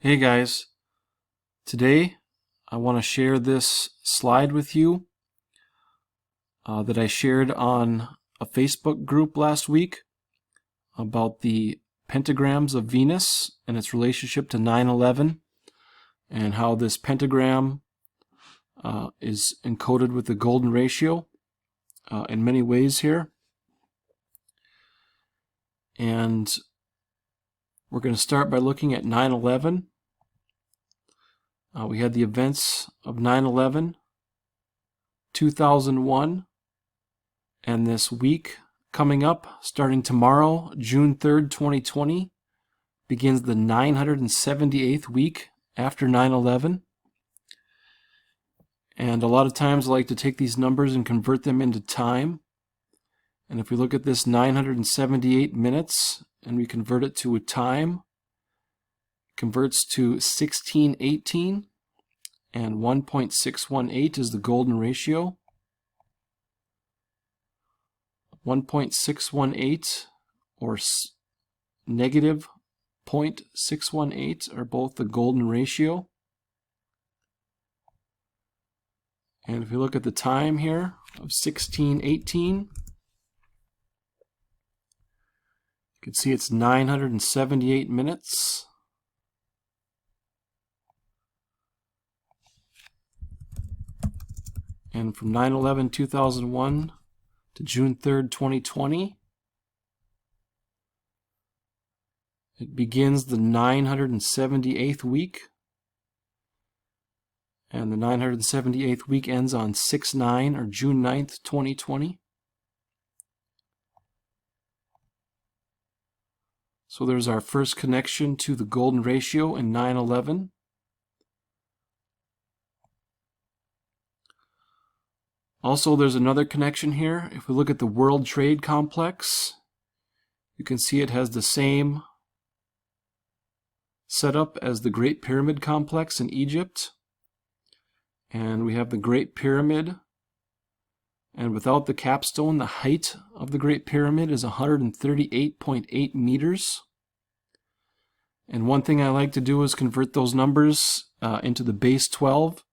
Hey guys, today I want to share this slide with you that I shared on a Facebook group last week about the pentagrams of Venus and its relationship to 9/11 and how this pentagram is encoded with the golden ratio in many ways here. And we're going to start by looking at 9/11. We had the events of 9/11, 2001, and this week coming up, starting tomorrow, June 3rd, 2020, begins the 978th week after 9/11. And a lot of times I like to take these numbers and convert them into time. And if we look at this 978 minutes and we convert it to a time, it converts to 1618, and 1.618 is the golden ratio. 1.618 or negative 0.618 are both the golden ratio. And if we look at the time here of 1618, you can see it's 978 minutes. And from 9/11/2001 to June 3rd, 2020, it begins the 978th week. And the 978th week ends on 6/9 or June 9th, 2020. So there's our first connection to the golden ratio in 9/11. Also, there's another connection here. If we look at the World Trade Complex, you can see it has the same setup as the Great Pyramid Complex in Egypt. And we have the Great Pyramid, and without the capstone, the height of the Great Pyramid is 138.8 meters. And one thing I like to do is convert those numbers into the base 12.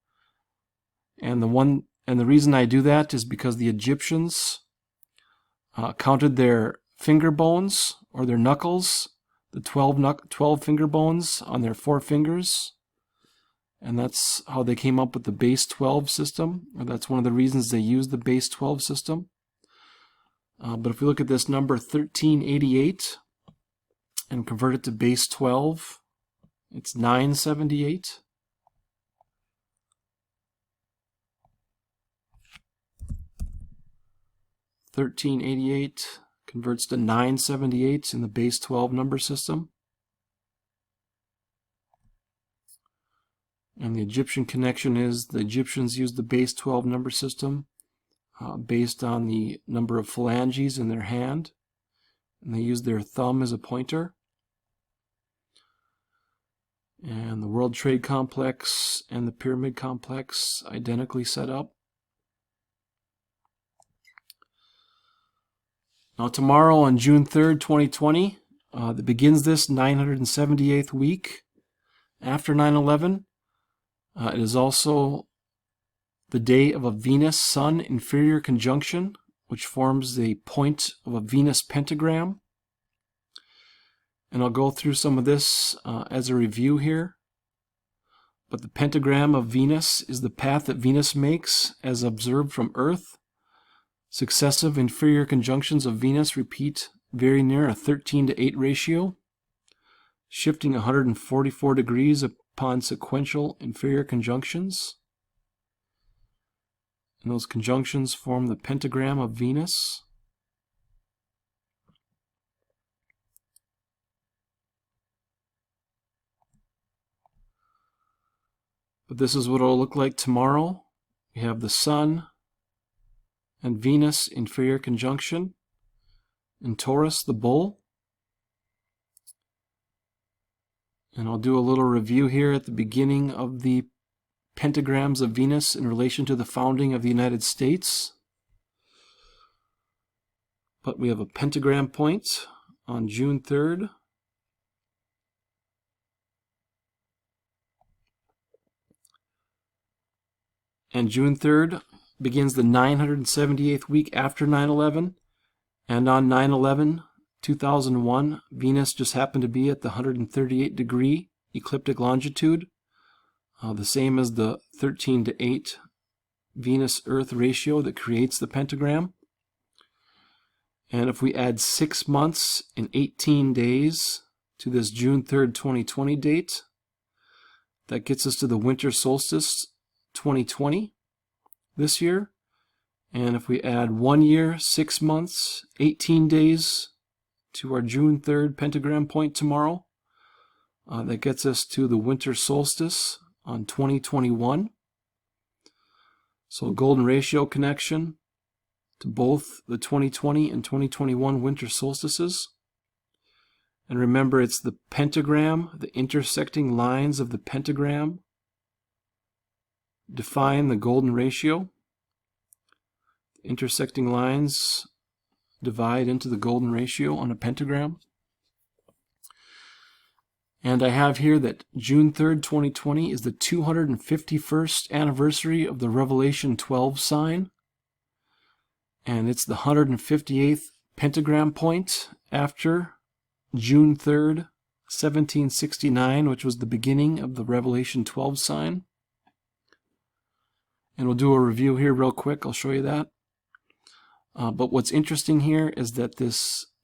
And the reason I do that is because the Egyptians counted their finger bones or their knuckles, the 12 finger bones on their 4 fingers. And that's how they came up with the base 12 system. Or that's one of the reasons they used the base 12 system. But if we look at this number 1388 and convert it to base 12, it's 978. $1388 converts to 978 in the base 12 number system. And the Egyptian connection is the Egyptians used the base 12 number system based on the number of phalanges in their hand. And they used their thumb as a pointer. And the World Trade Complex and the Pyramid Complex identically set up. Now tomorrow on June 3rd, 2020, that begins this 978th week after 9/11. It is also the day of a Venus-Sun inferior conjunction, which forms the point of a Venus pentagram. And I'll go through some of this as a review here. But the pentagram of Venus is the path that Venus makes as observed from Earth. Successive inferior conjunctions of Venus repeat very near a 13:8 ratio, shifting 144 degrees upon sequential inferior conjunctions. And those conjunctions form the pentagram of Venus. But this is what it'll look like tomorrow. We have the Sun and Venus inferior conjunction in Taurus, the bull. And I'll do a little review here at the beginning of the pentagrams of Venus in relation to the founding of the United States. But we have a pentagram point on June 3rd. And June 3rd begins the 978th week after 9/11. And on 9/11, 2001, Venus just happened to be at the 138-degree ecliptic longitude, the same as the 13:8 Venus-Earth ratio that creates the pentagram. And if we add 6 months and 18 days to this June 3rd, 2020 date, that gets us to the winter solstice 2020 this year. And if we add 1 year, 6 months, 18 days to our June 3rd pentagram point tomorrow, that gets us to the winter solstice on 2021. So a golden ratio connection to both the 2020 and 2021 winter solstices. And remember, it's the pentagram, the intersecting lines of the pentagram define the golden ratio. Intersecting lines divide into the golden ratio on a pentagram. And I have here that June 3rd, 2020 is the 251st anniversary of the Revelation 12 sign. And it's the 158th pentagram point after June 3rd, 1769, which was the beginning of the Revelation 12 sign. And we'll do a review here real quick. I'll show you that. But what's interesting here is that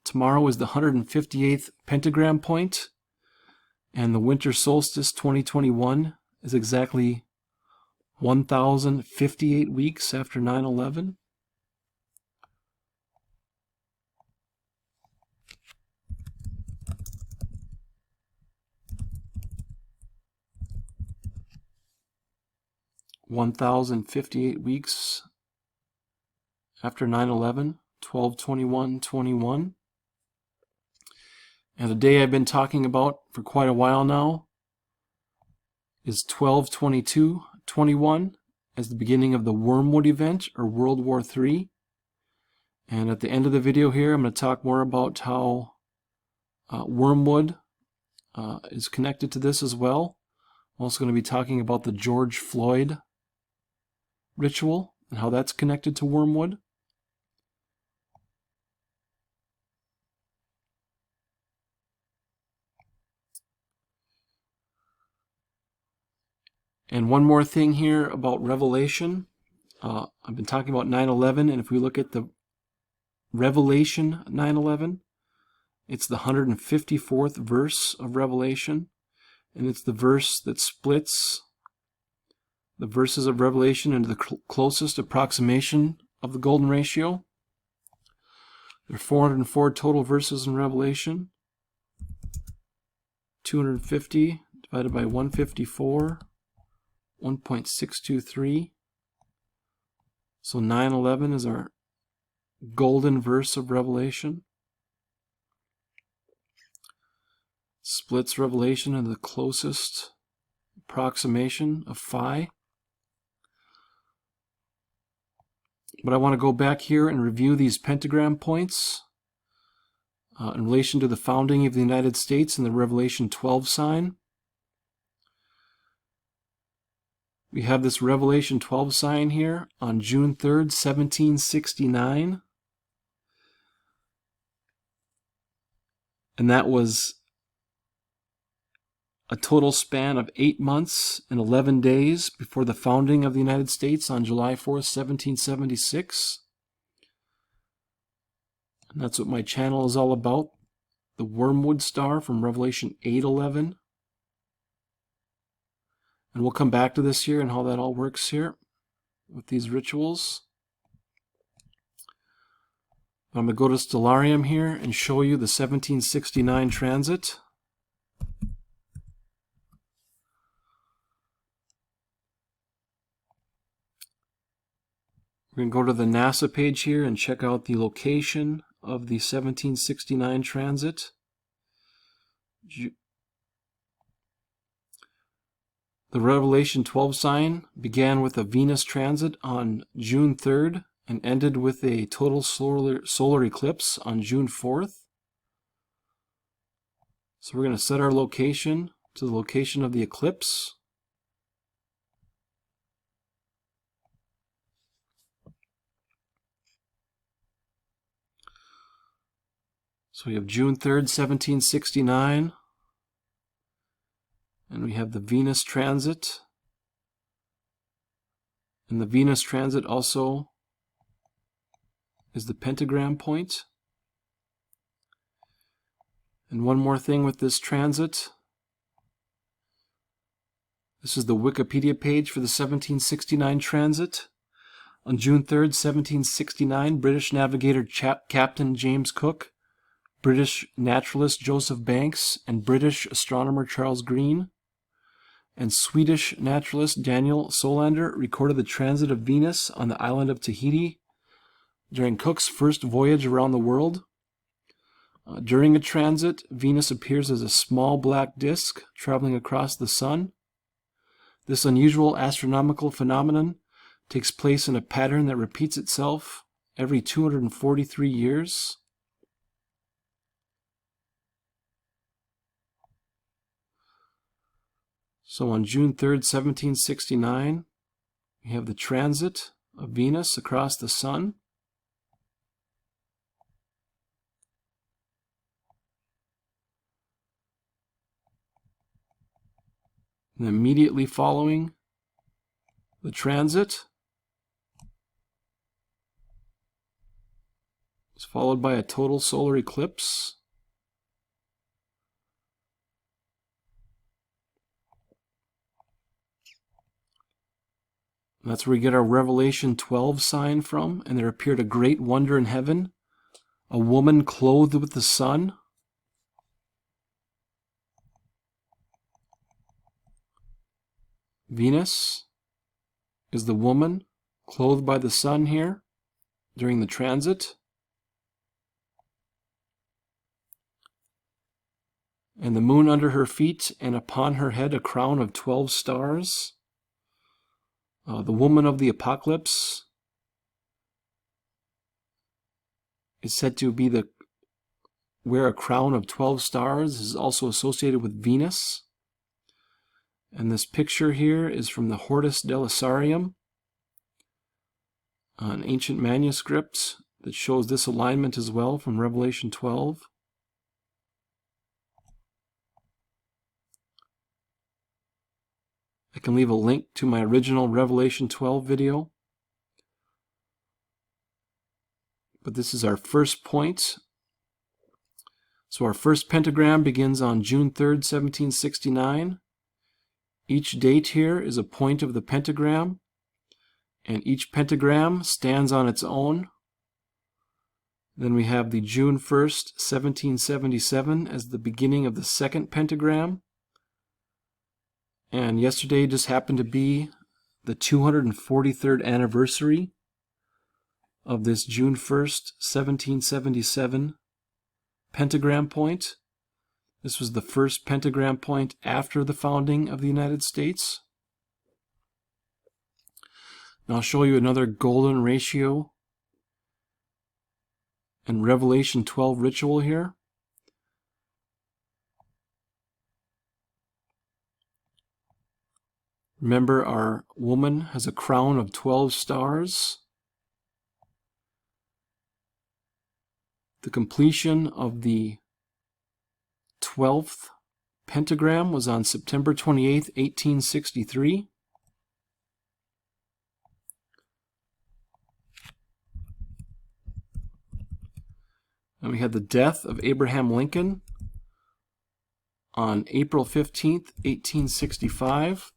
tomorrow is the 158th pentagram point, and the winter solstice 2021 is exactly 1,058 weeks after 9/11. weeks after 9/11, 12/21/21. And the day I've been talking about for quite a while now is 12/22/21 as the beginning of the Wormwood event, or World War III. And at the end of the video here, I'm going to talk more about how Wormwood is connected to this as well. I'm also going to be talking about the George Floyd ritual and how that's connected to Wormwood. And one more thing here about Revelation. I've been talking about 9/11, and if we look at the Revelation 9/11, it's the 154th verse of Revelation, and it's the verse that splits the verses of Revelation into the closest approximation of the golden ratio. There are 404 total verses in Revelation. 250 divided by 154, 1.623. So 9/11 is our golden verse of Revelation. Splits Revelation into the closest approximation of phi. But I want to go back here and review these pentagram points in relation to the founding of the United States and the Revelation 12 sign. We have this Revelation 12 sign here on June 3rd, 1769. And that was a total span of 8 months and 11 days before the founding of the United States on July 4th, 1776. And that's what my channel is all about. The Wormwood star from Revelation 8:11. And we'll come back to this here and how that all works here with these rituals. I'm going to go to Stellarium here and show you the 1769 transit. We're going to go to the NASA page here and check out the location of the 1769 transit. The Revelation 12 sign began with a Venus transit on June 3rd and ended with a total solar eclipse on June 4th. So we're going to set our location to the location of the eclipse. So we have June 3rd, 1769, and we have the Venus transit. And the Venus transit also is the pentagram point. And one more thing with this transit. This is the Wikipedia page for the 1769 transit. On June 3rd, 1769, British navigator Captain James Cook, British naturalist Joseph Banks, and British astronomer Charles Green, and Swedish naturalist Daniel Solander recorded the transit of Venus on the island of Tahiti during Cook's first voyage around the world. During a transit, Venus appears as a small black disk traveling across the sun. This unusual astronomical phenomenon takes place in a pattern that repeats itself every 243 years. So on June 3rd, 1769, we have the transit of Venus across the sun. And immediately following the transit is followed by a total solar eclipse. And that's where we get our Revelation 12 sign from. And there appeared a great wonder in heaven, a woman clothed with the sun. Venus is the woman clothed by the sun here during the transit. And the moon under her feet, and upon her head a crown of 12 stars. The woman of the apocalypse is said to be wear a crown of 12 stars. This is also associated with Venus. And this picture here is from the Hortus Delisarium, an ancient manuscript that shows this alignment as well from Revelation 12. I can leave a link to my original Revelation 12 video. But this is our first point. So our first pentagram begins on June 3rd, 1769. Each date here is a point of the pentagram, and each pentagram stands on its own. Then we have the June 1st, 1777 as the beginning of the second pentagram. And yesterday just happened to be the 243rd anniversary of this June 1st, 1777 pentagram point. This was the first pentagram point after the founding of the United States. Now I'll show you another golden ratio and Revelation 12 ritual here. Remember, our woman has a crown of 12 stars. The completion of the 12th pentagram was on September 28th, 1863. And we had the death of Abraham Lincoln on April 15th, 1865.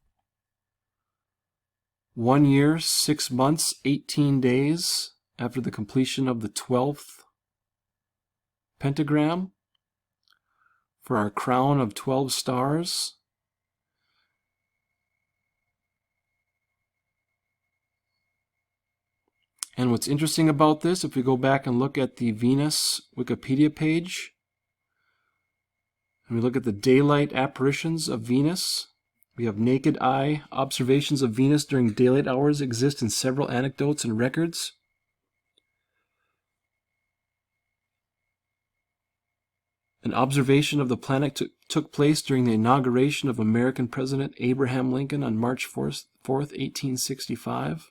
1 year, 6 months, 18 days after the completion of the 12th pentagram for our crown of 12 stars. And what's interesting about this, if we go back and look at the Venus Wikipedia page, and we look at the daylight apparitions of Venus, we have naked eye observations of Venus during daylight hours exist in several anecdotes and records. An observation of the planet took place during the inauguration of American President Abraham Lincoln on March 4th, 1865.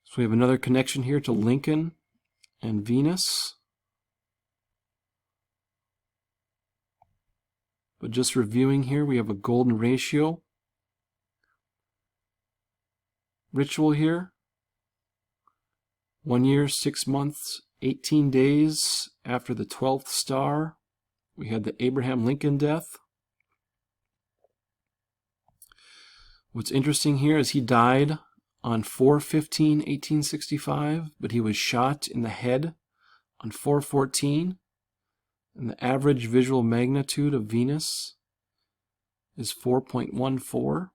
So we have another connection here to Lincoln and Venus. But just reviewing here, we have a golden ratio ritual here. 1 year, 6 months, 18 days after the 12th star, we had the Abraham Lincoln death. What's interesting here is he died on 4/15/1865, but he was shot in the head on 4/14, and the average visual magnitude of Venus is 4.14.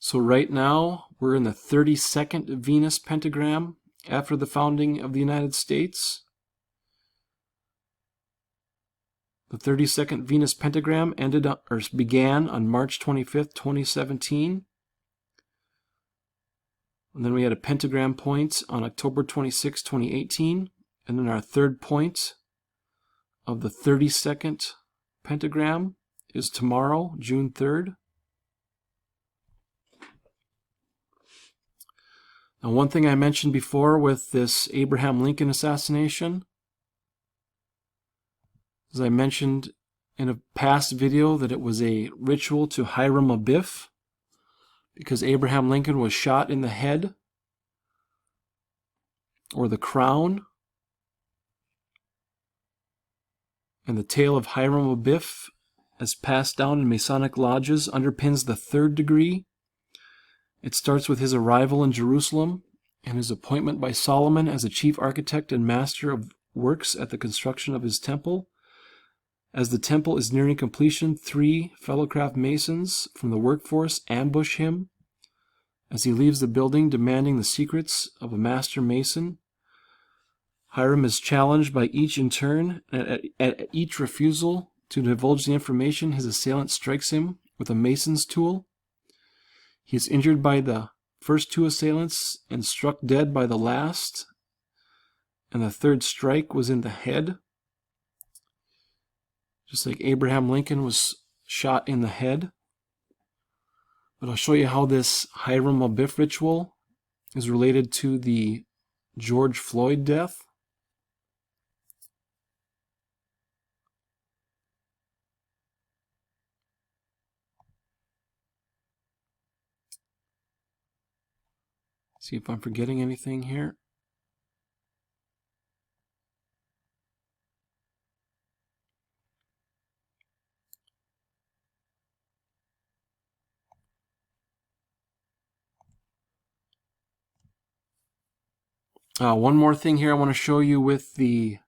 So right now, we're in the 32nd Venus pentagram after the founding of the United States. The 32nd Venus pentagram began on March 25th, 2017. And then we had a pentagram point on October 26, 2018. And then our third point of the 32nd pentagram is tomorrow, June 3rd. Now, one thing I mentioned before with this Abraham Lincoln assassination, as I mentioned in a past video, that it was a ritual to Hiram Abiff, because Abraham Lincoln was shot in the head or the crown. And the tale of Hiram Abiff, as passed down in Masonic lodges, underpins the 3rd degree. It starts with his arrival in Jerusalem and his appointment by Solomon as a chief architect and master of works at the construction of his temple. As the temple is nearing completion, 3 fellowcraft masons from the workforce ambush him as he leaves the building, demanding the secrets of a master mason. Hiram is challenged by each in turn, and at each refusal to divulge the information, his assailant strikes him with a mason's tool. He is injured by the first 2 assailants and struck dead by the last, and the 3rd strike was in the head. Just like Abraham Lincoln was shot in the head. But I'll show you how this Hiram Abiff ritual is related to the George Floyd death. See if I'm forgetting anything here. One more thing here I want to show you with the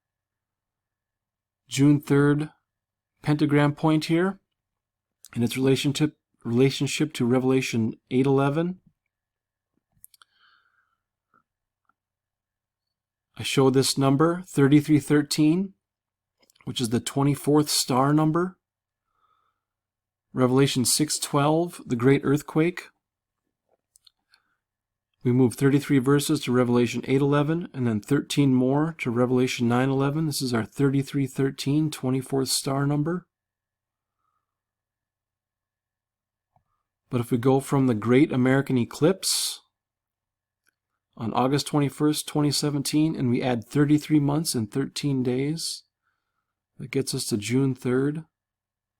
June 3rd pentagram point here and its relationship to Revelation 8:11. I show this number 3313, which is the 24th star number. Revelation 6:12, the great earthquake. We move 33 verses to Revelation 8:11, and then 13 more to Revelation 9:11. This is our 3313, 24th star number. But if we go from the Great American Eclipse on August 21st, 2017, and we add 33 months and 13 days, that gets us to June 3rd,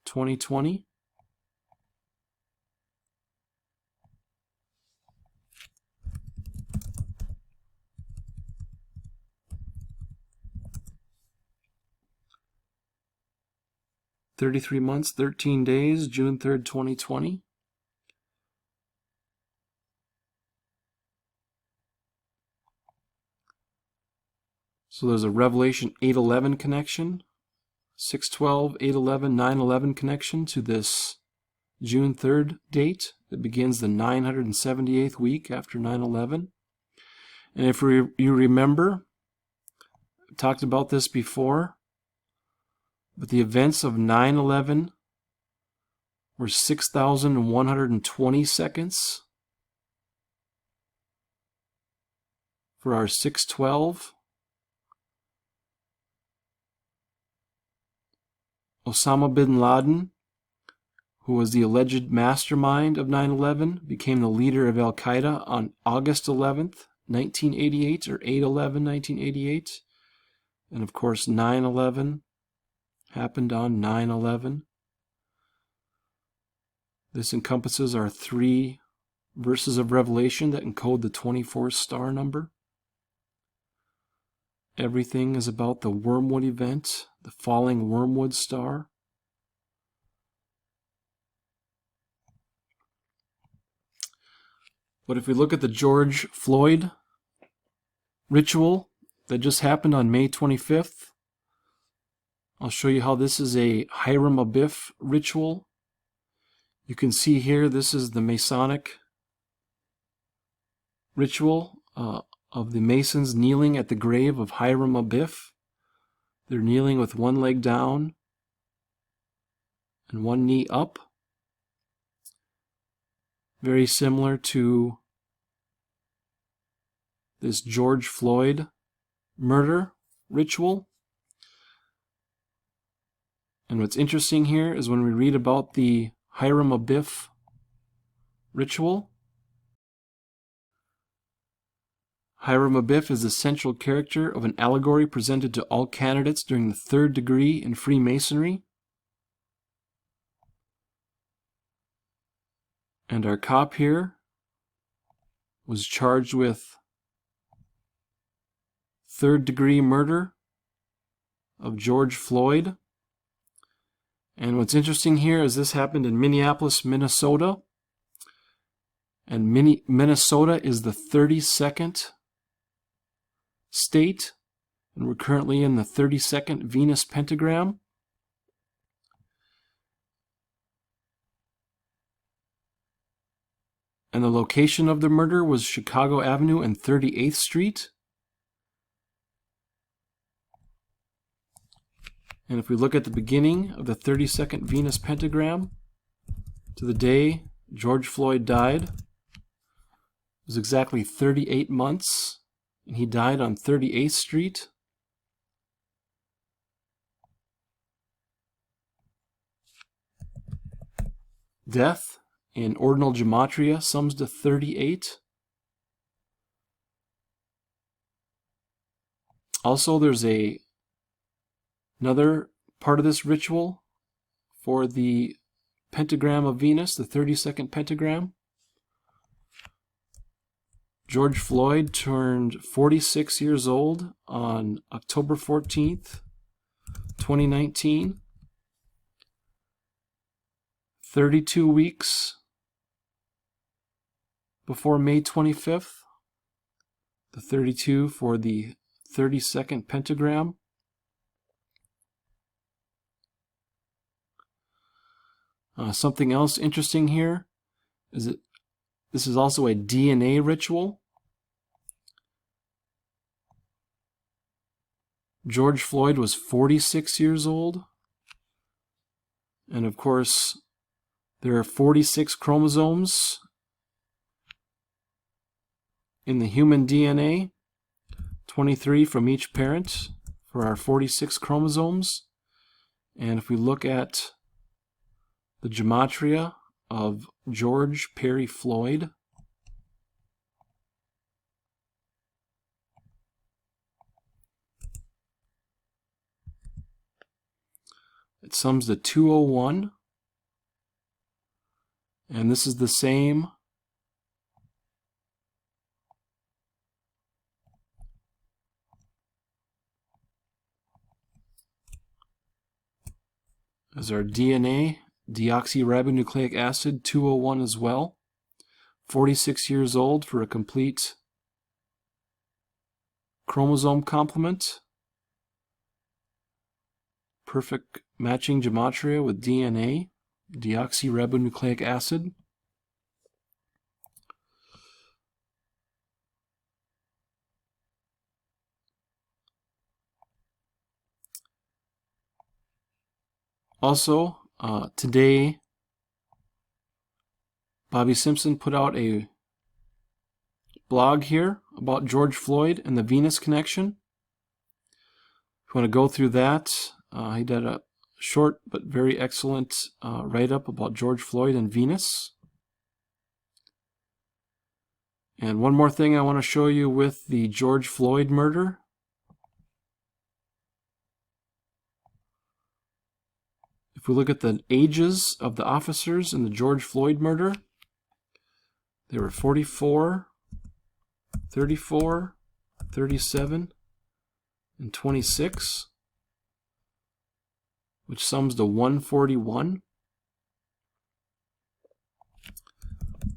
2020. (33 months, 13 days, June 3rd, 2020. So there's a Revelation 8:11 connection, 6:12, 8:11, 9:11 connection to this June 3rd date that begins the 978th week after 9/11. And if you remember, I talked about this before, but the events of 9/11 were 6,120 seconds for our 6/12. Osama bin Laden who was the alleged mastermind of 9/11, became the leader of Al-Qaeda on August 11th, 1988, or 8/11/1988. And of course, 9/11 happened on 9/11. This encompasses our 3 verses of Revelation that encode the 24th star number. Everything is about the Wormwood event, the falling Wormwood star. But if we look at the George Floyd ritual that just happened on May 25th, I'll show you how this is a Hiram Abiff ritual. You can see here, this is the Masonic ritual of the Masons kneeling at the grave of Hiram Abiff. They're kneeling with one leg down and one knee up. Very similar to this George Floyd murder ritual. And what's interesting here is when we read about the Hiram Abiff ritual, Hiram Abiff is the central character of an allegory presented to all candidates during the 3rd degree in Freemasonry. And our cop here was charged with 3rd degree murder of George Floyd. And what's interesting here is this happened in Minneapolis, Minnesota. And Minnesota is the 32nd state, and we're currently in the 32nd Venus Pentagram. And the location of the murder was Chicago Avenue and 38th Street. And if we look at the beginning of the 32nd Venus Pentagram to the day George Floyd died, it was exactly 38 months. And he died on 38th Street. Death in ordinal gematria sums to 38. Also, there's another part of this ritual for the pentagram of Venus, the 32nd pentagram. George Floyd turned 46 years old on October 14th, 2019. 32 weeks before May 25th. The 32 for the 32nd pentagram. Something else interesting here is that this is also a DNA ritual. George Floyd was 46 years old. And of course, there are 46 chromosomes in the human DNA, 23 from each parent for our 46 chromosomes. And if we look at the gematria of George Perry Floyd, it sums to 201, and this is the same as our DNA, deoxyribonucleic acid, 201 as well. 46 years old for a complete chromosome complement. Perfect matching gematria with DNA, deoxyribonucleic acid. Also, today, Bobby Simpson put out a blog here about George Floyd and the Venus connection. If you want to go through that, he did a short but very excellent write-up about George Floyd and Venus. And one more thing I want to show you with the George Floyd murder. If we look at the ages of the officers in the George Floyd murder, they were 44, 34, 37, and 26, which sums to 141.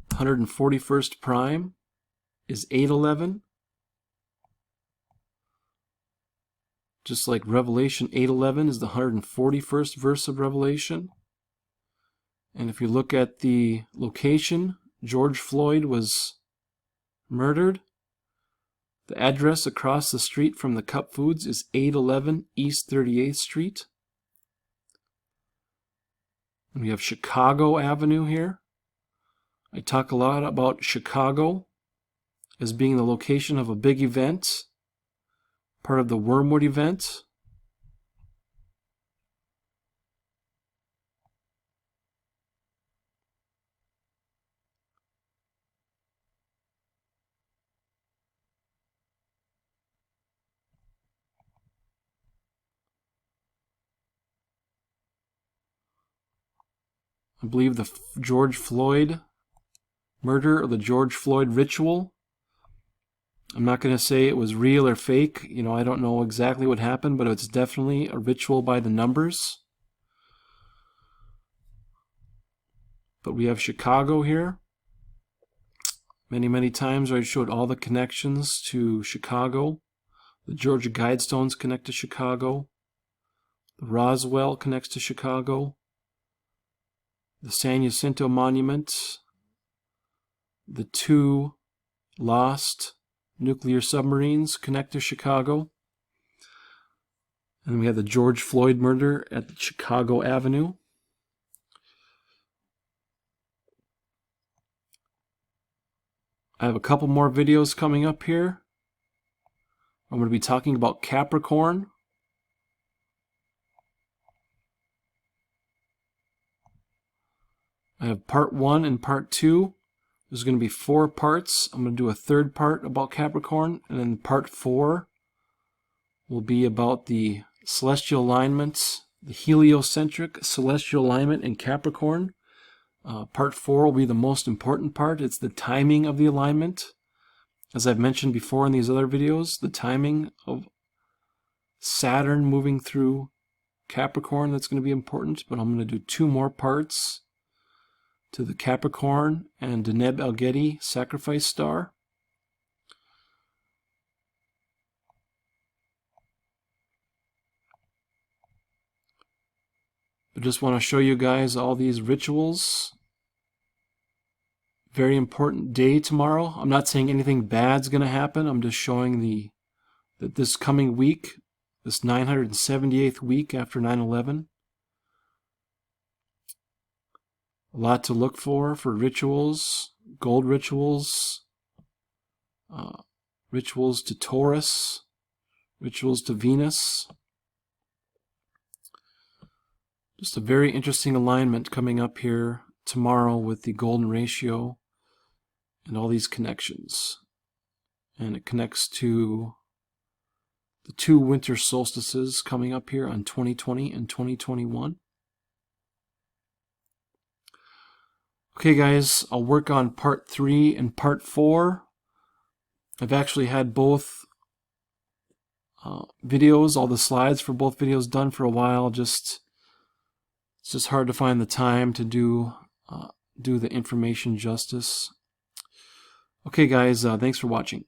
141st prime is 811. Just like Revelation 8:11 is the 141st verse of Revelation. And if you look at the location George Floyd was murdered, the address across the street from the Cup Foods is 811 East 38th Street. And we have Chicago Avenue here. I talk a lot about Chicago as being the location of a big event, part of the Wormwood event. I believe the George Floyd murder or the George Floyd ritual. I'm not going to say it was real or fake. You know, I don't know exactly what happened, but it's definitely a ritual by the numbers. But we have Chicago here. Many times I showed all the connections to Chicago. The Georgia Guidestones connect to Chicago. The Roswell connects to Chicago. The San Jacinto Monument. The 2 lost nuclear submarines connect to Chicago. And we have the George Floyd murder at the Chicago Avenue. I have a couple more videos coming up here. I'm going to be talking about Capricorn. I have part 1 and part 2. There's going to be 4 parts. I'm going to do a 3rd part about Capricorn, and then part 4 will be about the celestial alignments, the heliocentric celestial alignment in Capricorn. Part 4 will be the most important part. It's the timing of the alignment. As I've mentioned before in these other videos, the timing of Saturn moving through Capricorn, that's going to be important. But I'm going to do 2 more parts to the Capricorn and Deneb El-Gedi sacrifice star. I just want to show you guys all these rituals. Very important day tomorrow. I'm not saying anything bad's going to happen. I'm just showing that this coming week, this 978th week after 9/11, a lot to look for rituals, gold rituals, rituals to Taurus, rituals to Venus. Just a very interesting alignment coming up here tomorrow with the golden ratio and all these connections. And it connects to the 2 winter solstices coming up here on 2020 and 2021. Okay guys, I'll work on part 3 and part 4. I've actually had both videos, all the slides for both videos done for a while. It's just hard to find the time to do the information justice. Okay guys, thanks for watching.